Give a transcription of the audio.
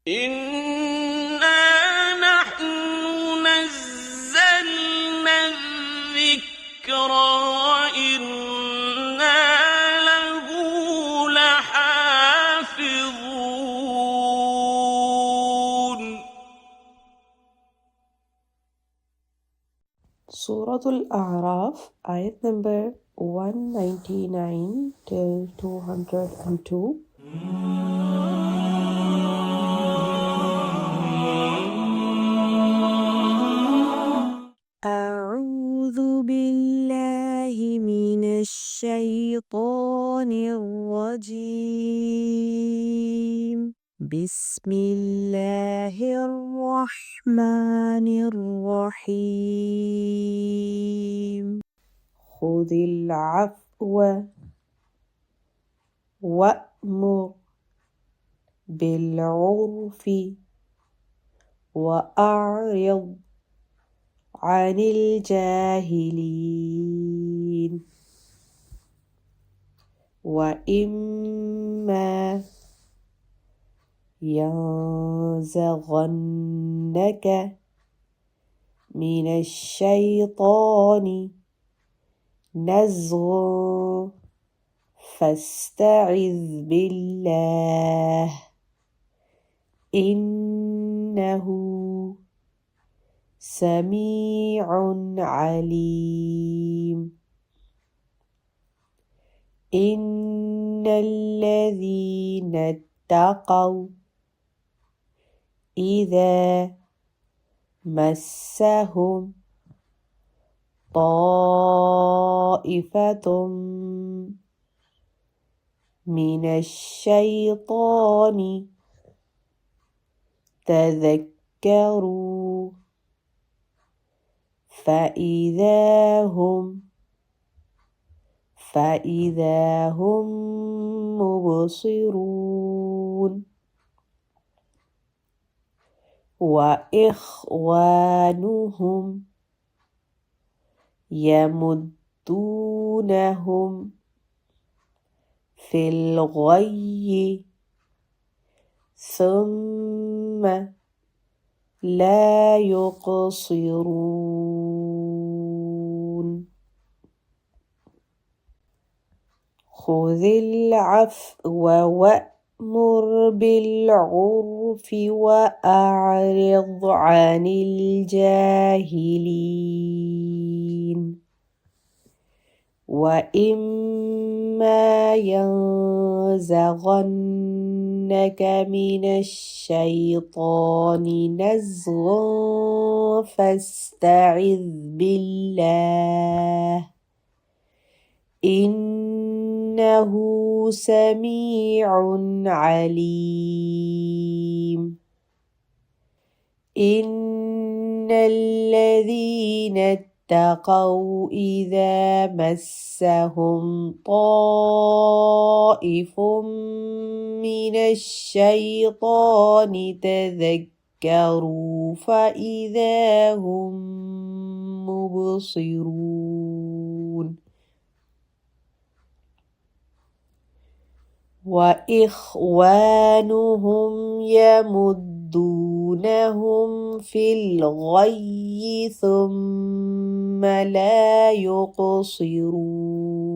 إِنَّا نَحْنُ نَزَّلْنَا الذِّكْرَ وَإِنَّا لَهُ لَحَافِظُونَ. Surah Al-A'raf, ayat number 199 till 202. أعوذ بالله من الشيطان الرجيم. بسم الله الرحمن الرحيم. خذ العفو وأمر بالعرف وأعرض عن الجاهلين وإما ينزغنك من الشيطان نزغ فاستعذ بالله إنه سميع عليم. إن الذين اتقوا إذا مسهم طائفة من الشيطان تذكروا فإذا هم مبصرون. وإخوانهم يمدونهم في الغي ثم لا يقصرون. خذ العفو وأمر بالعرف وأعرض عن الجاهلين وإما ينزغنك من الشيطان نزغ فاستعذ بالله إنه سميع عليم. إن الذين اتقوا إذا مسهم طائف من الشيطان تذكروا فإذا هم مبصرون. وإخوانهم يمدونهم في الغي ثم لا يقصرون.